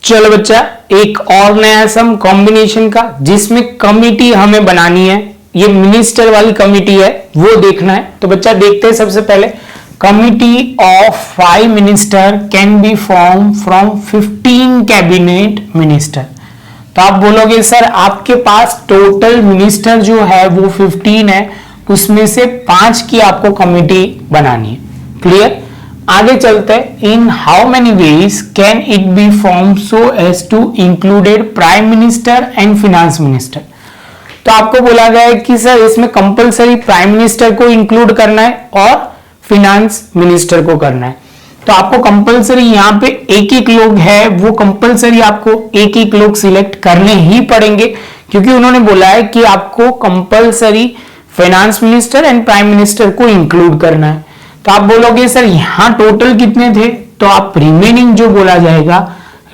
चलो बच्चा, एक और नया सम कॉम्बिनेशन का जिसमें कमिटी हमें बनानी है। ये मिनिस्टर वाली कमिटी है, वो देखना है। तो बच्चा देखते हैं सबसे पहले, committee of 5 minister can be form from 15 cabinet minister. तो आप बोलोगे सर आपके पास टोटल मिनिस्टर जो है वो 15 है, उसमें से 5 की आपको कमिटी बनानी है। क्लियर? आगे चलते हैं। In how many ways can it be form so as to included prime minister and finance minister. तो आपको बोला गया है कि सर इसमें कंपलसरी प्राइम मिनिस्टर को इंक्लूड करना है और फिनेंस मिनिस्टर को करना है। तो आपको कंपलसरी यहाँ पे एक एक लोग है, वो कंपलसरी आपको एक एक लोग सिलेक्ट करने ही पड़ेंगे, क्योंकि उन्होंने बोला है कि आपको compulsory finance minister and prime minister को इंक्लूड करना है। तो आप बोलोगे सर यहां टोटल कितने थे, तो आप रिमेनिंग जो बोला जाएगा,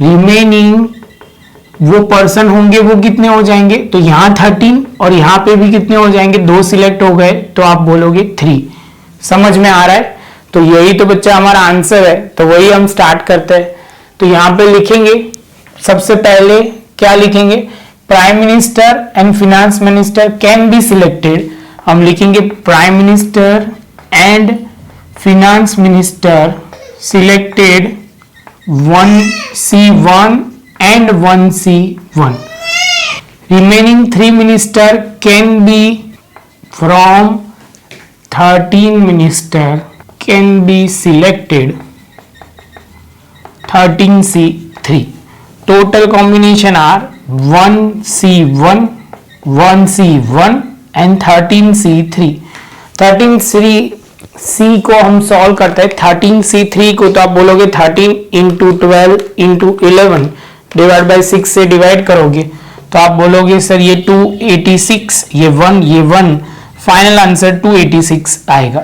रिमेनिंग वो पर्सन होंगे वो कितने हो जाएंगे, तो यहां 13 और यहां पे भी कितने हो जाएंगे, 2 सिलेक्ट हो गए, तो आप बोलोगे 3। समझ में आ रहा है? तो यही तो बच्चा हमारा आंसर है। तो वही हम स्टार्ट करते हैं। तो यहां पे लिखेंगे सबसे पहले क्या लिखेंगे, prime minister and finance minister can be selected. हम लिखेंगे prime minister and finance minister selected 1C1 and 1C1. Remaining 3 minister can be from 13 minister can be selected 13C3. Total combination are 1C1, 1C1 and 13C3. 13C को हम solve करते हैं। 13C3 को तो आप बोलोगे 13 इंटू 12 इंटू 11 डिवाइड बाई 6 से divide करोगे, तो आप बोलोगे सर ये 286, ये 1, फाइनल आंसर 286 आएगा।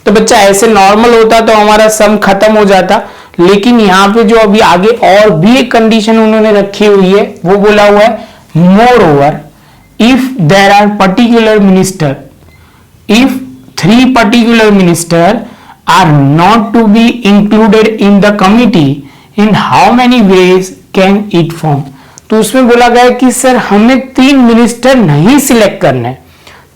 तो बच्चा ऐसे नॉर्मल होता तो हमारा सम खत्म हो जाता, लेकिन यहाँ पे जो अभी आगे और भी एक कंडीशन उन्होंने रखी हुई है, वो बोला हुआ है moreover if there are particular minister, if 3 particular minister are not to be included in the committee, in how many ways can it form? तो उसमें बोला गया कि सर हमें 3 मिनिस्टर नहीं सिलेक्ट करना है।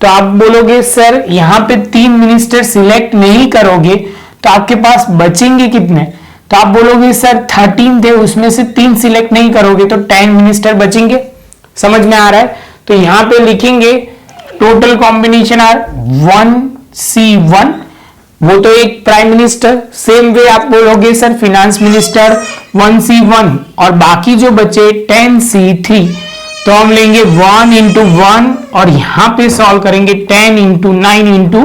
तो आप बोलोगे सर यहाँ पे 3 मिनिस्टर सिलेक्ट नहीं करोगे तो आपके पास बचेंगे कितने, तो आप बोलोगे सर 13 थे, उसमें से 3 सिलेक्ट नहीं करोगे तो 10 मिनिस्टर बचेंगे। समझ में आ रहा है? तो यहाँ पे लिखेंगे टोटल कॉम्बिनेशन आर 1C1, वो तो एक प्राइम मिनिस्टर। सेम वे आप बोलोगे सर फिनेंस मिनिस्टर 1C1 और बाकी जो बचे 10C3, तो हम लेंगे 1 इंटू 1 और यहां पे सॉल्व करेंगे 10 into 9 into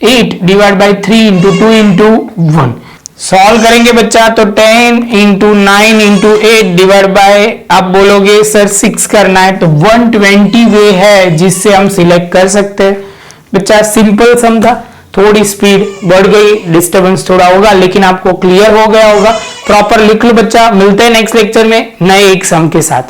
8 divide by 3 into 2 into 1। Solve करेंगे बच्चा तो 10 इंटू 9 इंटू 8 डिवाइड बाय, आप बोलोगे सर 6 करना है, तो 120 वे है जिससे हम सिलेक्ट कर सकते हैं। बच्चा सिंपल सम था, थोड़ी स्पीड बढ़ गई, डिस्टर्बेंस थोड़ा होगा, लेकिन आपको क्लियर हो गया होगा। प्रॉपर लिख लो बच्चा। मिलते हैं नेक्स्ट लेक्चर में नए एक सम के साथ।